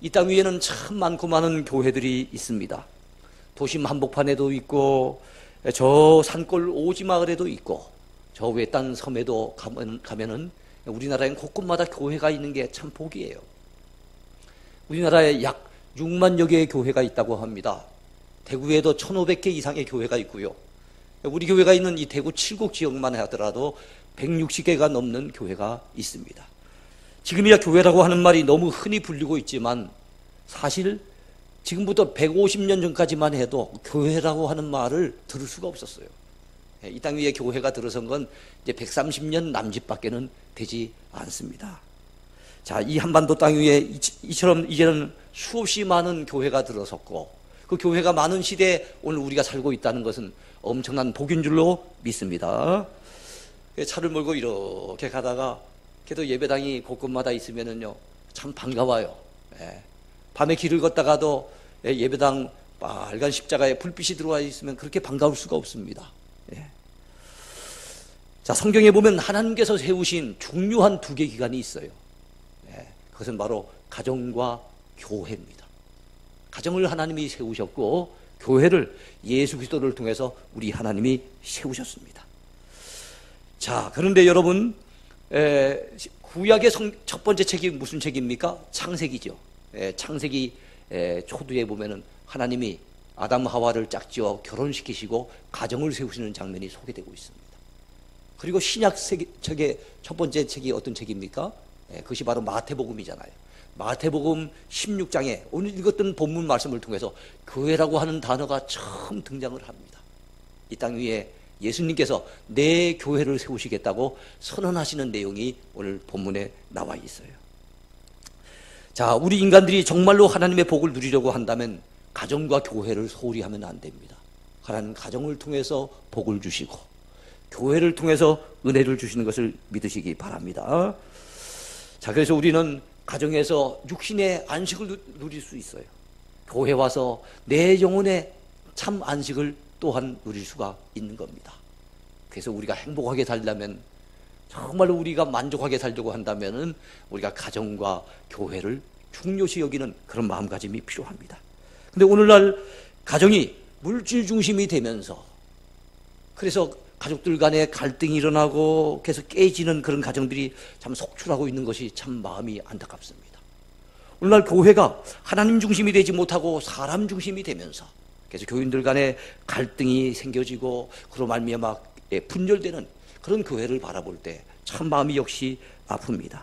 이 땅 위에는 참 많고 많은 교회들이 있습니다. 도심 한복판에도 있고, 저 산골 오지마을에도 있고, 저 외딴 섬에도 가면은 우리나라엔 곳곳마다 교회가 있는 게 참 복이에요. 우리나라에 약 6만여 개의 교회가 있다고 합니다. 대구에도 1,500개 이상의 교회가 있고요. 우리 교회가 있는 이 대구 칠곡 지역만 하더라도 160개가 넘는 교회가 있습니다. 지금이야 교회라고 하는 말이 너무 흔히 불리고 있지만 사실 지금부터 150년 전까지만 해도 교회라고 하는 말을 들을 수가 없었어요. 이 땅 위에 교회가 들어선 건 이제 130년 남짓밖에는 되지 않습니다. 자, 이 한반도 땅 위에 이처럼 이제는 수없이 많은 교회가 들어섰고, 그 교회가 많은 시대에 오늘 우리가 살고 있다는 것은 엄청난 복인 줄로 믿습니다. 차를 몰고 이렇게 가다가 그래도 예배당이 곳곳마다 있으면은요 참 반가워요. 밤에 길을 걷다가도 예배당 빨간 십자가에 불빛이 들어와 있으면 그렇게 반가울 수가 없습니다. 자, 성경에 보면 하나님께서 세우신 중요한 두 개 기관이 있어요. 그것은 바로 가정과 교회입니다. 가정을 하나님이 세우셨고 교회를 예수 그리스도를 통해서 우리 하나님이 세우셨습니다. 자, 그런데 여러분, 구약의 첫 번째 책이 무슨 책입니까? 창세기죠. 창세기 초두에 보면은 하나님이 아담 하와를 짝지어 결혼시키시고 가정을 세우시는 장면이 소개되고 있습니다. 그리고 신약 책의 첫 번째 책이 어떤 책입니까? 그것이 바로 마태복음이잖아요. 마태복음 16장에 오늘 읽었던 본문 말씀을 통해서 교회라고 하는 단어가 처음 등장을 합니다. 이 땅 위에 예수님께서 내 교회를 세우시겠다고 선언하시는 내용이 오늘 본문에 나와 있어요. 자, 우리 인간들이 정말로 하나님의 복을 누리려고 한다면 가정과 교회를 소홀히 하면 안 됩니다. 하나님 가정을 통해서 복을 주시고 교회를 통해서 은혜를 주시는 것을 믿으시기 바랍니다. 자, 그래서 우리는 가정에서 육신의 안식을 누릴 수 있어요. 교회 와서 내 영혼의 참 안식을 또한 누릴 수가 있는 겁니다. 그래서 우리가 행복하게 살려면, 정말로 우리가 만족하게 살려고 한다면 우리가 가정과 교회를 중요시 여기는 그런 마음가짐이 필요합니다. 근데 오늘날 가정이 물질 중심이 되면서, 그래서 가족들 간에 갈등이 일어나고 계속 깨지는 그런 가정들이 참 속출하고 있는 것이 참 마음이 안타깝습니다. 오늘날 교회가 하나님 중심이 되지 못하고 사람 중심이 되면서 그래서 교인들 간에 갈등이 생겨지고 그로 말미암아 분열되는 그런 교회를 바라볼 때 참 마음이 역시 아픕니다.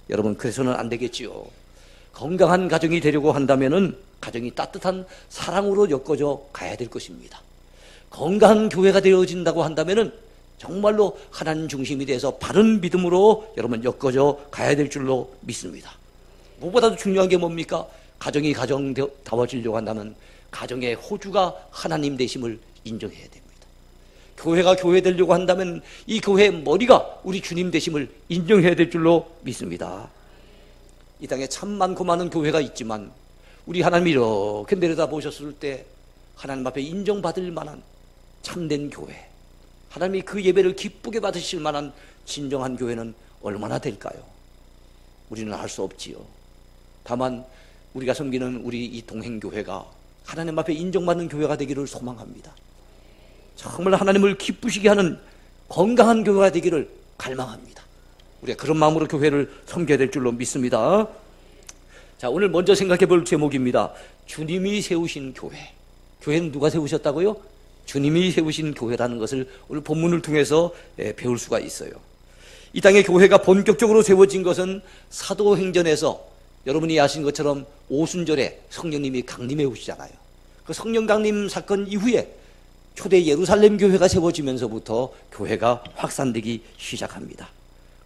여러분, 그래서는 안 되겠지요. 건강한 가정이 되려고 한다면은 가정이 따뜻한 사랑으로 엮어져 가야 될 것입니다. 건강한 교회가 되어진다고 한다면은 정말로 하나님 중심이 돼서 바른 믿음으로 여러분 엮어져 가야 될 줄로 믿습니다. 무엇보다도 중요한 게 뭡니까? 가정이 가정다워지려고 한다면 가정의 호주가 하나님 되심을 인정해야 됩니다. 교회가 교회 되려고 한다면 이 교회의 머리가 우리 주님 되심을 인정해야 될 줄로 믿습니다. 이 땅에 참 많고 많은 교회가 있지만 우리 하나님이 이렇게 내려다보셨을 때 하나님 앞에 인정받을 만한 참된 교회, 하나님이 그 예배를 기쁘게 받으실 만한 진정한 교회는 얼마나 될까요? 우리는 알 수 없지요. 다만 우리가 섬기는 우리 이 동행교회가 하나님 앞에 인정받는 교회가 되기를 소망합니다. 정말 하나님을 기쁘시게 하는 건강한 교회가 되기를 갈망합니다. 우리가 그런 마음으로 교회를 섬겨야 될 줄로 믿습니다. 자, 오늘 먼저 생각해 볼 제목입니다. 주님이 세우신 교회. 교회는 누가 세우셨다고요? 주님이 세우신 교회라는 것을 오늘 본문을 통해서 배울 수가 있어요. 이 땅의 교회가 본격적으로 세워진 것은 사도행전에서 여러분이 아신 것처럼 오순절에 성령님이 강림해 오시잖아요. 그 성령 강림 사건 이후에 초대 예루살렘 교회가 세워지면서부터 교회가 확산되기 시작합니다.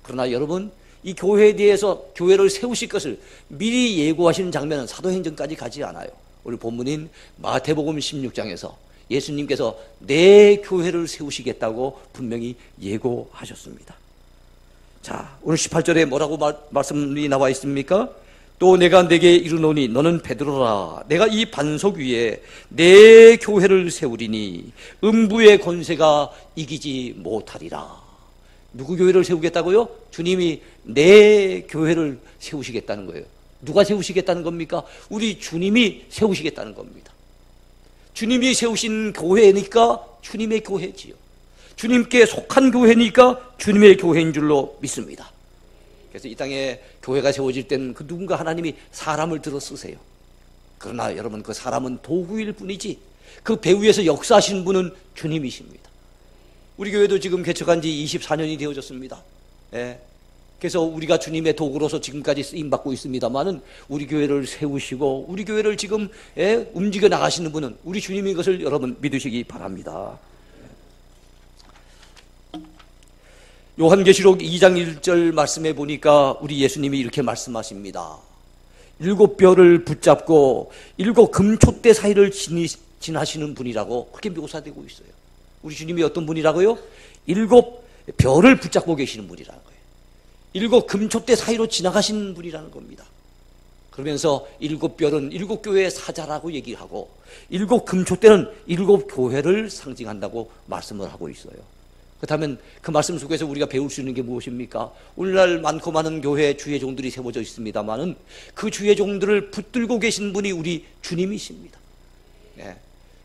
그러나 여러분, 이 교회에 대해서 교회를 세우실 것을 미리 예고하시는 장면은 사도행전까지 가지 않아요. 오늘 본문인 마태복음 16장에서 예수님께서 내 교회를 세우시겠다고 분명히 예고하셨습니다. 자, 오늘 18절에 뭐라고 말씀이 나와 있습니까? 또 내가 내게 이르노니 너는 베드로라. 내가 이 반석 위에 내 교회를 세우리니 음부의 권세가 이기지 못하리라. 누구 교회를 세우겠다고요? 주님이 내 교회를 세우시겠다는 거예요. 누가 세우시겠다는 겁니까? 우리 주님이 세우시겠다는 겁니다. 주님이 세우신 교회니까 주님의 교회지요. 주님께 속한 교회니까 주님의 교회인 줄로 믿습니다. 그래서 이 땅에 교회가 세워질 때는 그 누군가 하나님이 사람을 들어 쓰세요. 그러나 여러분, 그 사람은 도구일 뿐이지 그 배후에서 역사하신 분은 주님이십니다. 우리 교회도 지금 개척한 지 24년이 되어졌습니다. 예. 그래서 우리가 주님의 도구로서 지금까지 쓰임받고 있습니다만은 우리 교회를 세우시고 우리 교회를 지금 움직여 나가시는 분은 우리 주님인 것을 여러분 믿으시기 바랍니다. 요한계시록 2장 1절 말씀에 보니까 우리 예수님이 이렇게 말씀하십니다. 7뼈를 붙잡고 7 금촛대 사이를 지나시는 분이라고 그렇게 묘사되고 있어요. 우리 주님이 어떤 분이라고요? 7 뼈를 붙잡고 계시는 분이라는 거예요. 7 금촛대 사이로 지나가신 분이라는 겁니다. 그러면서 7 뼈는 7 교회의 사자라고 얘기하고 7 금촛대는 7 교회를 상징한다고 말씀을 하고 있어요. 그렇다면 그 말씀 속에서 우리가 배울 수 있는 게 무엇입니까? 오늘날 많고 많은 교회 주의 종들이 세워져 있습니다만은 그 주의 종들을 붙들고 계신 분이 우리 주님이십니다. 네.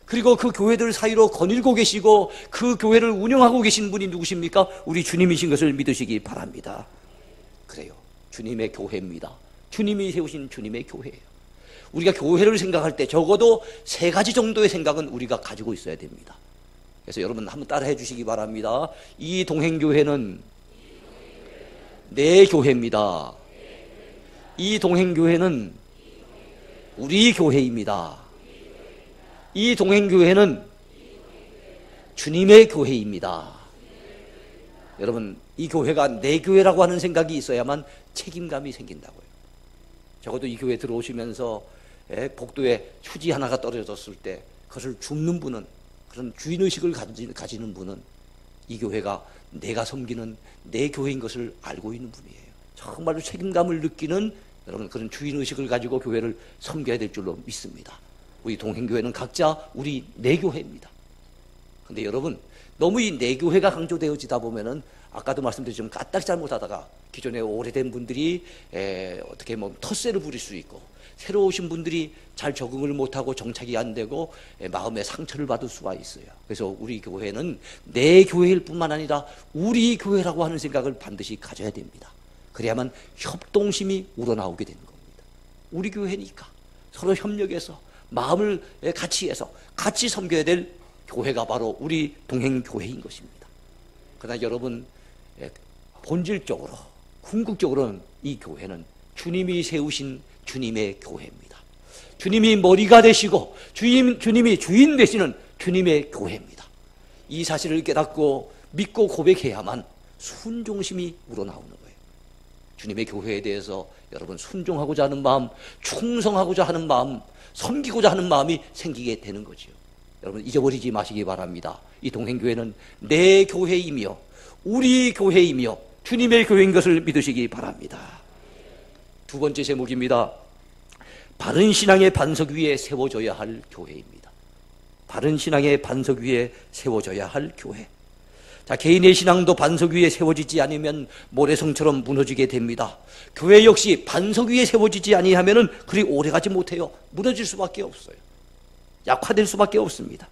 그리고 그 교회들 사이로 거닐고 계시고 그 교회를 운영하고 계신 분이 누구십니까? 우리 주님이신 것을 믿으시기 바랍니다. 그래요. 주님의 교회입니다. 주님이 세우신 주님의 교회예요. 우리가 교회를 생각할 때 적어도 3가지 정도의 생각은 우리가 가지고 있어야 됩니다. 그래서 여러분 한번 따라해 주시기 바랍니다. 이 동행교회는 내 교회입니다. 이 동행교회는 우리 교회입니다. 이 동행교회는 주님의 교회입니다. 여러분, 이 교회가 내 교회라고 하는 생각이 있어야만 책임감이 생긴다고요. 적어도 이 교회 들어오시면서 복도에 휴지 하나가 떨어졌을 때 그것을 줍는 분은, 그런 주인의식을 가지는 분은 이 교회가 내가 섬기는 내 교회인 것을 알고 있는 분이에요. 정말로 책임감을 느끼는 여러분 그런 주인의식을 가지고 교회를 섬겨야 될 줄로 믿습니다. 우리 동행교회는 각자 우리 내 교회입니다. 그런데 여러분, 너무 이 내 교회가 강조되어지다 보면은 아까도 말씀드렸지만 까딱 잘못하다가 기존에 오래된 분들이 어떻게 뭐 텃세를 부릴 수 있고 새로 오신 분들이 잘 적응을 못하고 정착이 안 되고 마음의 상처를 받을 수가 있어요. 그래서 우리 교회는 내 교회일 뿐만 아니라 우리 교회라고 하는 생각을 반드시 가져야 됩니다. 그래야만 협동심이 우러나오게 되는 겁니다. 우리 교회니까 서로 협력해서 마음을 같이 해서 같이 섬겨야 될 교회가 바로 우리 동행교회인 것입니다. 그러나 여러분, 본질적으로 궁극적으로는 이 교회는 주님이 세우신 주님의 교회입니다. 주님이 머리가 되시고 주님이 주인 되시는 주님의 교회입니다. 이 사실을 깨닫고 믿고 고백해야만 순종심이 우러나오는 거예요. 주님의 교회에 대해서 여러분 순종하고자 하는 마음, 충성하고자 하는 마음, 섬기고자 하는 마음이 생기게 되는 거죠. 여러분 잊어버리지 마시기 바랍니다. 이 동행교회는 내 교회이며 우리 교회이며 주님의 교회인 것을 믿으시기 바랍니다. 2번째 제목입니다. 바른 신앙의 반석 위에 세워져야 할 교회입니다. 바른 신앙의 반석 위에 세워져야 할 교회. 자, 개인의 신앙도 반석 위에 세워지지 않으면 모래성처럼 무너지게 됩니다. 교회 역시 반석 위에 세워지지 아니하면은 그리 오래가지 못해요. 무너질 수밖에 없어요. 약화될 수밖에 없습니다.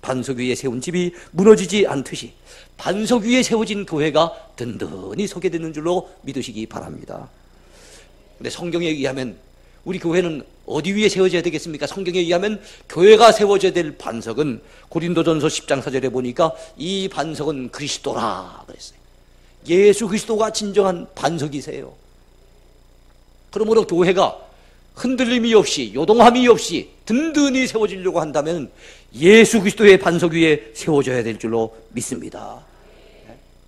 반석 위에 세운 집이 무너지지 않듯이 반석 위에 세워진 교회가 든든히 서게 되는 줄로 믿으시기 바랍니다. 근데 성경에 의하면 우리 교회는 어디 위에 세워져야 되겠습니까? 성경에 의하면 교회가 세워져야 될 반석은 고린도전서 10장 4절에 보니까 이 반석은 그리스도라 그랬어요. 예수 그리스도가 진정한 반석이세요. 그러므로 교회가 흔들림이 없이 요동함이 없이 든든히 세워지려고 한다면 예수 그리스도의 반석 위에 세워져야 될 줄로 믿습니다.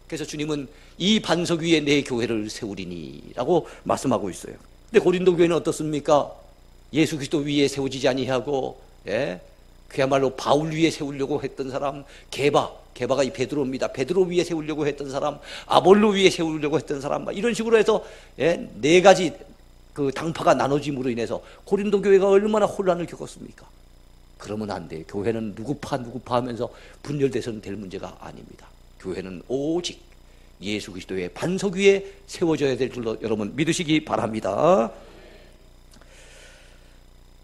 그래서 주님은 이 반석 위에 내 교회를 세우리니 라고 말씀하고 있어요. 근데 고린도 교회는 어떻습니까? 예수 그리스도 위에 세워지지 아니하고 그야말로 바울 위에 세우려고 했던 사람, 게바가 이 베드로입니다. 베드로 위에 세우려고 했던 사람, 아볼로 위에 세우려고 했던 사람, 이런 식으로 해서 4가지 그 당파가 나눠짐으로 인해서 고린도 교회가 얼마나 혼란을 겪었습니까? 그러면 안 돼. 교회는 누구파 하면서 분열돼서는 될 문제가 아닙니다. 교회는 오직 예수 그리스도의 반석 위에 세워져야 될 줄로 여러분 믿으시기 바랍니다.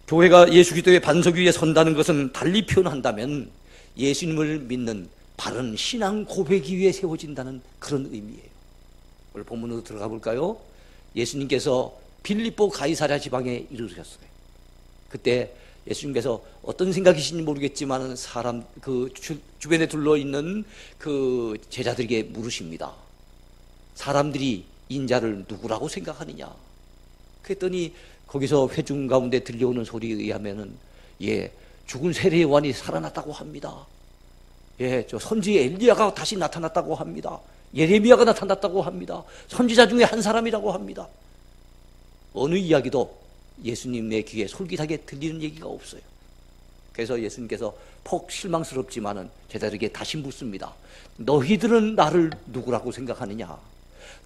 교회가 예수 그리스도의 반석 위에 선다는 것은 달리 표현한다면 예수님을 믿는 바른 신앙 고백 위에 세워진다는 그런 의미예요. 오늘 본문으로 들어가 볼까요? 예수님께서 빌립보 가이사랴 지방에 이르셨어요. 그때 예수님께서 어떤 생각이신지 모르겠지만 사람 주변에 둘러 있는 그 제자들에게 물으십니다. 사람들이 인자를 누구라고 생각하느냐? 그랬더니 거기서 회중 가운데 들려오는 소리에 의하면은 죽은 세례 요한이 살아났다고 합니다. 저 선지 엘리야가 다시 나타났다고 합니다. 예레미야가 나타났다고 합니다. 선지자 중에 한 사람이라고 합니다. 어느 이야기도 예수님의 귀에 솔깃하게 들리는 얘기가 없어요. 그래서 예수님께서 폭 실망스럽지만은 제자들에게 다시 묻습니다. 너희들은 나를 누구라고 생각하느냐?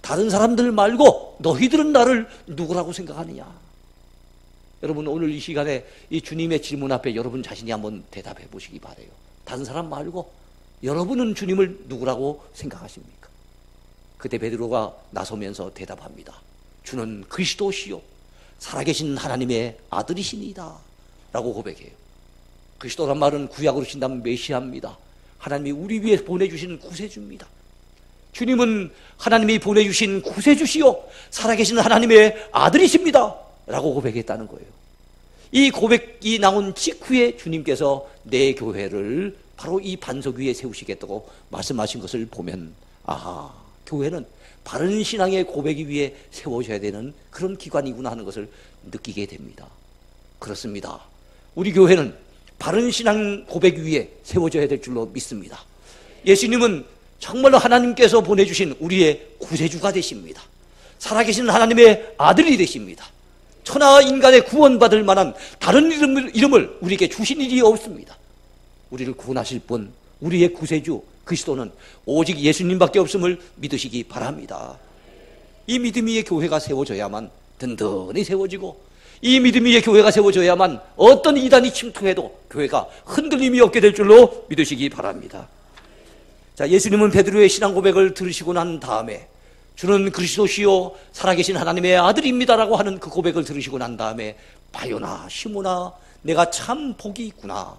다른 사람들 말고 너희들은 나를 누구라고 생각하느냐? 여러분, 오늘 이 시간에 이 주님의 질문 앞에 여러분 자신이 한번 대답해 보시기 바라요. 다른 사람 말고 여러분은 주님을 누구라고 생각하십니까? 그때 베드로가 나서면서 대답합니다. 주는 그리스도시요 살아계신 하나님의 아들이시니이다 라고 고백해요. 그리스도란 말은 구약으로 친다면 메시아입니다. 하나님이 우리 위해 보내주신 구세주입니다. 주님은 하나님이 보내주신 구세주시요 살아계신 하나님의 아들이십니다 라고 고백했다는 거예요. 이 고백이 나온 직후에 주님께서 내 교회를 바로 이 반석 위에 세우시겠다고 말씀하신 것을 보면 교회는 바른 신앙의 고백 위에 세워져야 되는 그런 기관이구나 하는 것을 느끼게 됩니다. 그렇습니다. 우리 교회는 바른 신앙 고백 위에 세워져야 될 줄로 믿습니다. 예수님은 정말로 하나님께서 보내주신 우리의 구세주가 되십니다. 살아계신 하나님의 아들이 되십니다. 천하 인간의 구원받을 만한 다른 이름을 우리에게 주신 일이 없습니다. 우리를 구원하실 분, 우리의 구세주 그리스도는 오직 예수님밖에 없음을 믿으시기 바랍니다. 이 믿음 위에 교회가 세워져야만 든든히 세워지고, 이 믿음 위에 교회가 세워져야만 어떤 이단이 침투해도 교회가 흔들림이 없게 될 줄로 믿으시기 바랍니다. 자, 예수님은 베드로의 신앙 고백을 들으시고 난 다음에 주는 그리스도시요 살아계신 하나님의 아들입니다라고 하는 그 고백을 들으시고 난 다음에 바요나 시몬아 내가 참 복이 있구나,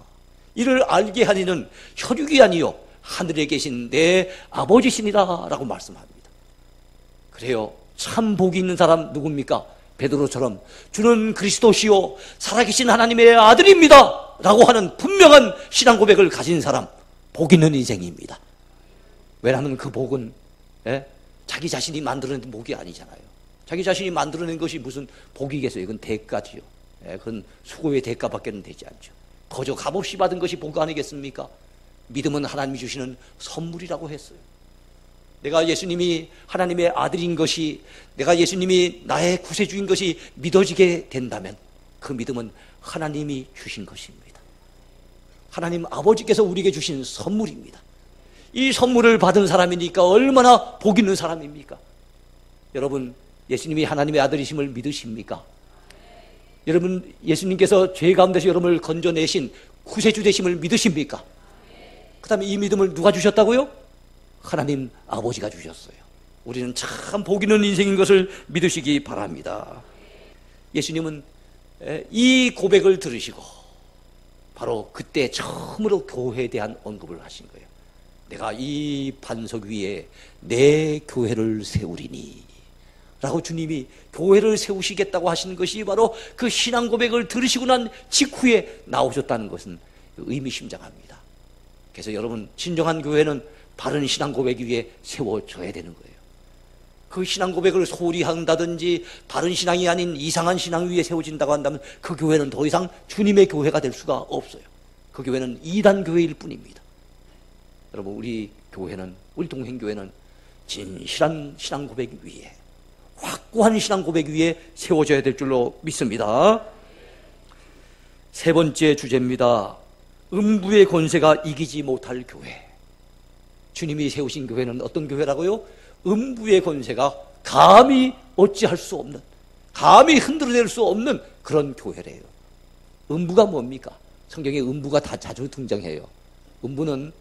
이를 알게 하리는 혈육이 아니요 하늘에 계신 내 아버지시니라 라고 말씀합니다. 그래요, 참 복이 있는 사람 누굽니까? 베드로처럼 주는 그리스도시요 살아계신 하나님의 아들입니다 라고 하는 분명한 신앙 고백을 가진 사람, 복 있는 인생입니다. 왜냐하면 그 복은 자기 자신이 만들어낸 복이 아니잖아요. 자기 자신이 만들어낸 것이 무슨 복이겠어요? 이건 대가지요. 그건 수고의 대가밖에는 되지 않죠. 거저 값없이 받은 것이 복 아니겠습니까? 믿음은 하나님이 주시는 선물이라고 했어요. 내가 예수님이 하나님의 아들인 것이, 내가 예수님이 나의 구세주인 것이 믿어지게 된다면 그 믿음은 하나님이 주신 것입니다. 하나님 아버지께서 우리에게 주신 선물입니다. 이 선물을 받은 사람이니까 얼마나 복 있는 사람입니까? 여러분, 예수님이 하나님의 아들이심을 믿으십니까? 여러분, 예수님께서 죄 가운데서 여러분을 건져내신 구세주 되심을 믿으십니까? 그 다음에 이 믿음을 누가 주셨다고요? 하나님 아버지가 주셨어요. 우리는 참 복 있는 인생인 것을 믿으시기 바랍니다. 예수님은 이 고백을 들으시고 바로 그때 처음으로 교회에 대한 언급을 하신 거예요. 내가 이 반석 위에 내 교회를 세우리니 라고 주님이 교회를 세우시겠다고 하시는 것이 바로 그 신앙 고백을 들으시고 난 직후에 나오셨다는 것은 의미심장합니다. 그래서 여러분, 진정한 교회는 바른 신앙 고백 위에 세워져야 되는 거예요. 그 신앙 고백을 소홀히 한다든지 바른 신앙이 아닌 이상한 신앙 위에 세워진다고 한다면 그 교회는 더 이상 주님의 교회가 될 수가 없어요. 그 교회는 이단 교회일 뿐입니다. 여러분, 우리 교회는, 우리 동행교회는 진실한 신앙 고백 위에, 확고한 신앙 고백 위에 세워져야 될 줄로 믿습니다. 세 번째 주제입니다. 음부의 권세가 이기지 못할 교회. 주님이 세우신 교회는 어떤 교회라고요? 음부의 권세가 감히 어찌할 수 없는, 감히 흔들어낼 수 없는 그런 교회래요. 음부가 뭡니까? 성경에 음부가 다 자주 등장해요. 음부는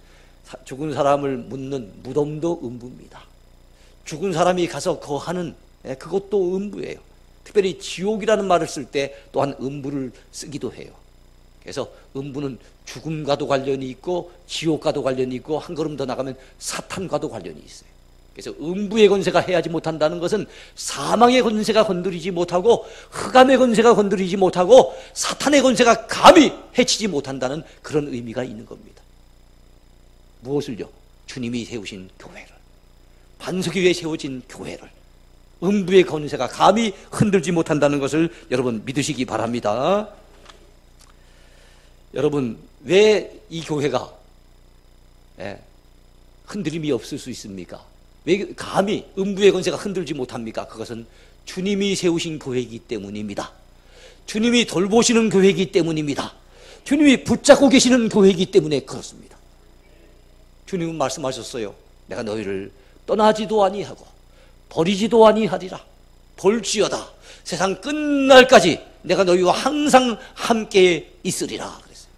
죽은 사람을 묻는 무덤도 음부입니다. 죽은 사람이 가서 거하는 그것도 음부예요. 특별히 지옥이라는 말을 쓸 때 또한 음부를 쓰기도 해요. 그래서 음부는 죽음과도 관련이 있고 지옥과도 관련이 있고 한 걸음 더 나가면 사탄과도 관련이 있어요. 그래서 음부의 권세가 해하지 못한다는 것은 사망의 권세가 건드리지 못하고 흑암의 권세가 건드리지 못하고 사탄의 권세가 감히 해치지 못한다는 그런 의미가 있는 겁니다. 무엇을요? 주님이 세우신 교회를, 반석 위에 세워진 교회를 음부의 권세가 감히 흔들지 못한다는 것을 여러분 믿으시기 바랍니다. 여러분, 왜 이 교회가 흔들림이 없을 수 있습니까? 왜 감히 음부의 권세가 흔들지 못합니까? 그것은 주님이 세우신 교회이기 때문입니다. 주님이 돌보시는 교회이기 때문입니다. 주님이 붙잡고 계시는 교회이기 때문에 그렇습니다. 주님은 말씀하셨어요. 내가 너희를 떠나지도 아니하고 버리지도 아니하리라. 볼지어다 세상 끝날까지 내가 너희와 항상 함께 있으리라 그랬어요.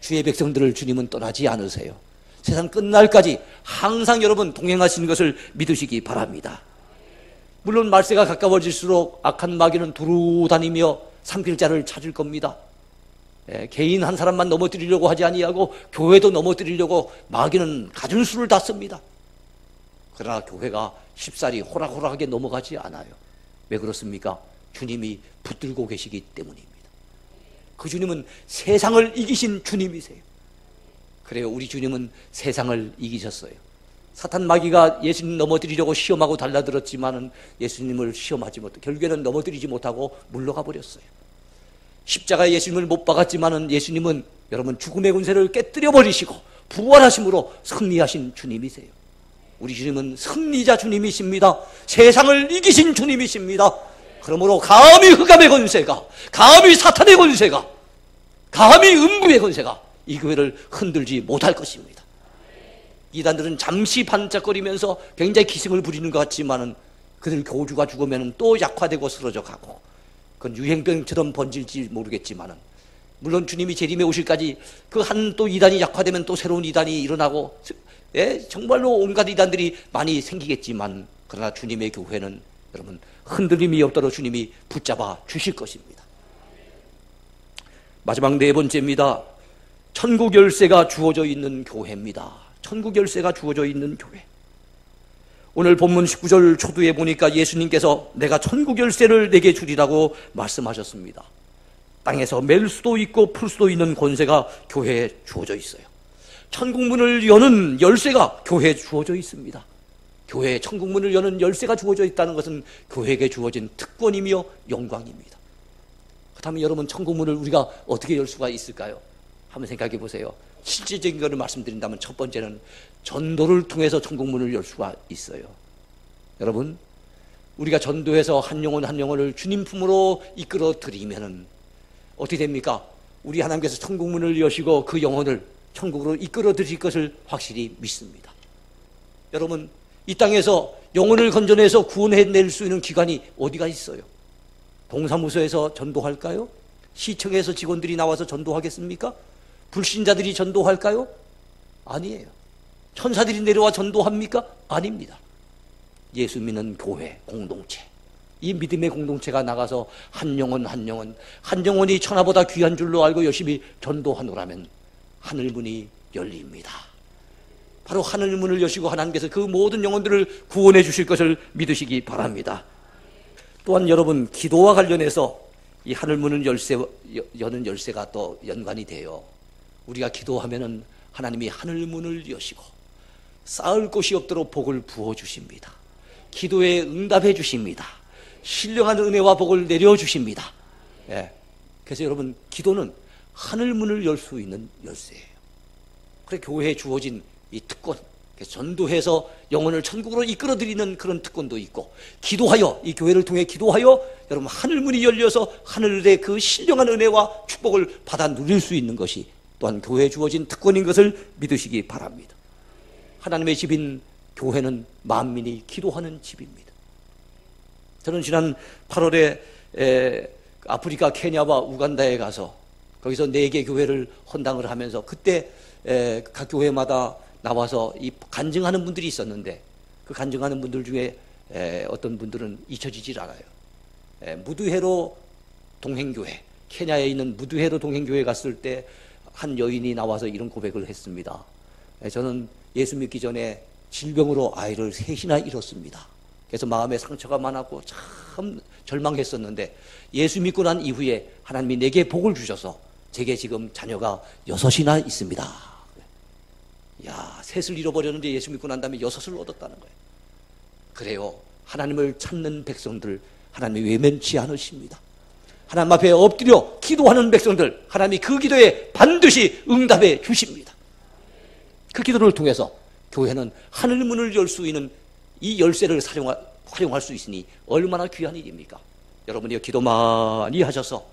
주의 백성들을 주님은 떠나지 않으세요. 세상 끝날까지 항상 여러분 동행하시는 것을 믿으시기 바랍니다. 물론 말세가 가까워질수록 악한 마귀는 두루 다니며 삼킬 자를 찾을 겁니다. 개인 한 사람만 넘어뜨리려고 하지 아니하고 교회도 넘어뜨리려고 마귀는 갖은 수를 다 씁니다. 그러나 교회가 쉽사리 호락호락하게 넘어가지 않아요. 왜 그렇습니까? 주님이 붙들고 계시기 때문입니다. 그 주님은 세상을 이기신 주님이세요. 그래요, 우리 주님은 세상을 이기셨어요. 사탄 마귀가 예수님 넘어뜨리려고 시험하고 달라들었지만은 예수님을 시험하지 못하고 결국에는 넘어뜨리지 못하고 물러가 버렸어요. 십자가에 예수님을 못 박았지만은 예수님은 여러분 죽음의 권세를 깨뜨려 버리시고 부활하심으로 승리하신 주님이세요. 우리 주님은 승리자 주님이십니다. 세상을 이기신 주님이십니다. 그러므로 감히 흑암의 권세가, 감히 사탄의 권세가, 감히 음부의 권세가 이 교회를 흔들지 못할 것입니다. 이단들은 잠시 반짝거리면서 굉장히 기승을 부리는 것 같지만은 그들 교주가 죽으면 또 약화되고 쓰러져 가고 그건 유행병처럼 번질지 모르겠지만은 물론 주님이 재림에 오실까지 그 한 또 이단이 약화되면 또 새로운 이단이 일어나고 정말로 온갖 이단들이 많이 생기겠지만 그러나 주님의 교회는 여러분 흔들림이 없도록 주님이 붙잡아 주실 것입니다. 마지막 네 번째입니다. 천국 열쇠가 주어져 있는 교회입니다. 천국 열쇠가 주어져 있는 교회. 오늘 본문 19절 초두에 보니까 예수님께서 내가 천국 열쇠를 내게 주리라고 말씀하셨습니다. 땅에서 맬 수도 있고 풀 수도 있는 권세가 교회에 주어져 있어요. 천국 문을 여는 열쇠가 교회에 주어져 있습니다. 교회에 천국 문을 여는 열쇠가 주어져 있다는 것은 교회에게 주어진 특권이며 영광입니다. 그렇다면 여러분 천국 문을 우리가 어떻게 열 수가 있을까요? 한번 생각해 보세요. 실질적인 것을 말씀드린다면 첫 번째는 전도를 통해서 천국 문을 열 수가 있어요. 여러분 우리가 전도해서 한 영혼 한 영혼을 주님 품으로 이끌어 드리면은 어떻게 됩니까? 우리 하나님께서 천국 문을 여시고 그 영혼을 천국으로 이끌어 드릴 것을 확실히 믿습니다. 여러분 이 땅에서 영혼을 건져내서 구원해낼 수 있는 기관이 어디가 있어요? 동사무소에서 전도할까요? 시청에서 직원들이 나와서 전도하겠습니까? 불신자들이 전도할까요? 아니에요. 천사들이 내려와 전도합니까? 아닙니다. 예수 믿는 교회 공동체, 이 믿음의 공동체가 나가서 한 영혼 한 영혼 한 영혼이 천하보다 귀한 줄로 알고 열심히 전도하노라면 하늘문이 열립니다. 바로 하늘문을 여시고 하나님께서 그 모든 영혼들을 구원해 주실 것을 믿으시기 바랍니다. 또한 여러분 기도와 관련해서 이 하늘문을 여는 열쇠가 또 연관이 돼요. 우리가 기도하면은 하나님이 하늘문을 여시고 쌓을 곳이 없도록 복을 부어주십니다. 기도에 응답해 주십니다. 신령한 은혜와 복을 내려주십니다. 그래서 여러분 기도는 하늘문을 열 수 있는 열쇠예요. 그래 교회에 주어진 이 특권, 전도해서 영혼을 천국으로 이끌어드리는 그런 특권도 있고 기도하여 이 교회를 통해 기도하여 여러분 하늘문이 열려서 하늘의 그 신령한 은혜와 축복을 받아 누릴 수 있는 것이 또한 교회에 주어진 특권인 것을 믿으시기 바랍니다. 하나님의 집인 교회는 만민이 기도하는 집입니다. 저는 지난 8월에 아프리카 케냐와 우간다에 가서 거기서 4개 교회를 헌당을 하면서 그때 각 교회마다 나와서 이 간증하는 분들이 있었는데 그 간증하는 분들 중에 어떤 분들은 잊혀지질 않아요. 무드헤로 동행교회, 케냐에 있는 무드헤로 동행교회 갔을 때 한 여인이 나와서 이런 고백을 했습니다. 저는 예수 믿기 전에 질병으로 아이를 셋이나 잃었습니다. 그래서 마음에 상처가 많았고 참 절망했었는데 예수 믿고 난 이후에 하나님이 내게 복을 주셔서 제게 지금 자녀가 6이나 있습니다. 야, 셋을 잃어버렸는데 예수 믿고 난 다음에 6을 얻었다는 거예요. 그래요. 하나님을 찾는 백성들 하나님이 외면치 않으십니다. 하나님 앞에 엎드려 기도하는 백성들 하나님이 그 기도에 반드시 응답해 주십니다. 그 기도를 통해서 교회는 하늘 문을 열 수 있는 이 열쇠를 활용할 수 있으니 얼마나 귀한 일입니까? 여러분이 기도 많이 하셔서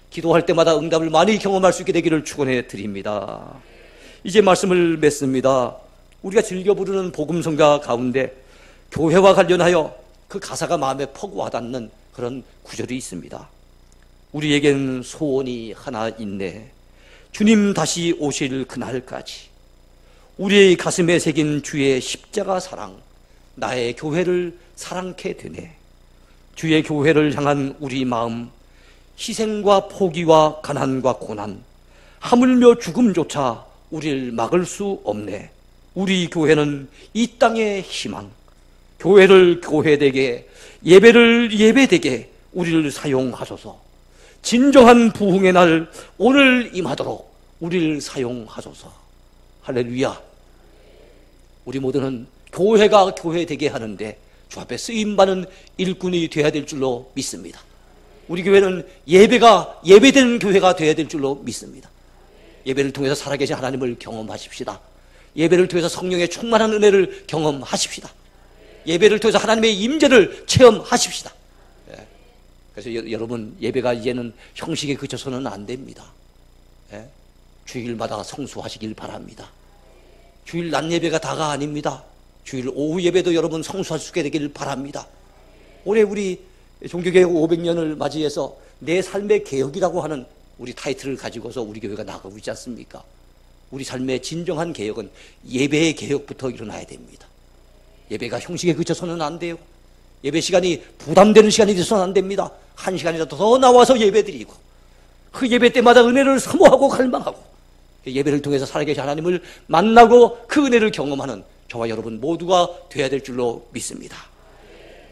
기도할 때마다 응답을 많이 경험할 수 있게 되기를 축원해 드립니다. 이제 말씀을 맺습니다. 우리가 즐겨 부르는 복음성가 가운데 교회와 관련하여 그 가사가 마음에 퍽 와닿는 그런 구절이 있습니다. 우리에겐 소원이 하나 있네. 주님 다시 오실 그날까지 우리의 가슴에 새긴 주의 십자가 사랑, 나의 교회를 사랑케 되네. 주의 교회를 향한 우리 마음, 희생과 포기와 가난과 고난, 하물며 죽음조차 우리를 막을 수 없네. 우리 교회는 이 땅의 희망, 교회를 교회되게, 예배를 예배되게 우리를 사용하소서. 진정한 부흥의 날 오늘 임하도록 우리를 사용하소서. 할렐루야. 우리 모두는 교회가 교회되게 하는데 주 앞에 쓰임받는 일꾼이 되어야 될 줄로 믿습니다. 우리 교회는 예배가 예배되는 교회가 되어야 될 줄로 믿습니다. 예배를 통해서 살아계신 하나님을 경험하십시다. 예배를 통해서 성령의 충만한 은혜를 경험하십시다. 예배를 통해서 하나님의 임재를 체험하십시다. 그래서 여러분, 예배가 이제는 형식에 그쳐서는 안 됩니다. 주일마다 성수하시길 바랍니다. 주일 낮 예배가 다가 아닙니다. 주일 오후 예배도 여러분 성수할 수 있게 되길 바랍니다. 올해 우리 종교개혁 500년을 맞이해서 내 삶의 개혁이라고 하는 우리 타이틀을 가지고서 우리 교회가 나가고 있지 않습니까? 우리 삶의 진정한 개혁은 예배의 개혁부터 일어나야 됩니다. 예배가 형식에 그쳐서는 안 돼요. 예배 시간이 부담되는 시간이 돼서는 안 됩니다. 1시간이라도 더 나와서 예배드리고 그 예배 때마다 은혜를 사모하고 갈망하고 예배를 통해서 살아계신 하나님을 만나고 그 은혜를 경험하는 저와 여러분 모두가 되어야 될 줄로 믿습니다.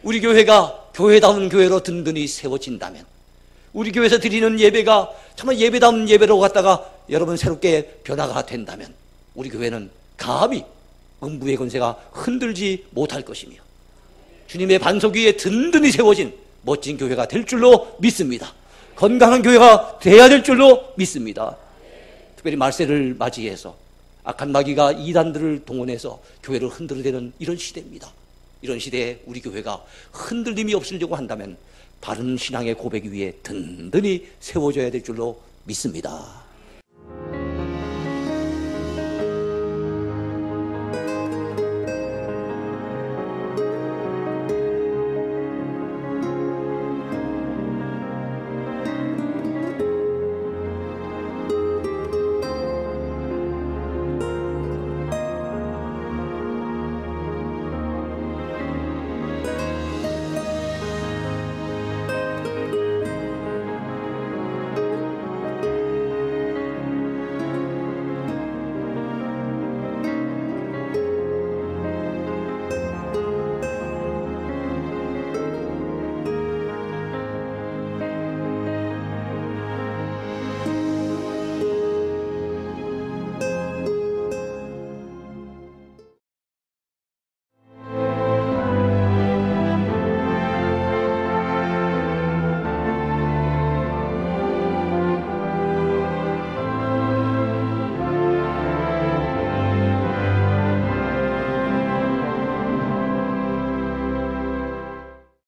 우리 교회가 교회다운 교회로 든든히 세워진다면, 우리 교회에서 드리는 예배가 정말 예배다운 예배로 갔다가 여러분 새롭게 변화가 된다면 우리 교회는 감히 음부의 권세가 흔들지 못할 것이며 주님의 반석 위에 든든히 세워진 멋진 교회가 될 줄로 믿습니다. 건강한 교회가 돼야 될 줄로 믿습니다. 특별히 말세를 맞이해서 악한 마귀가 이단들을 동원해서 교회를 흔들어대는 이런 시대입니다. 이런 시대에 우리 교회가 흔들림이 없으려고 한다면 바른 신앙의 고백 위에 든든히 세워져야 될 줄로 믿습니다.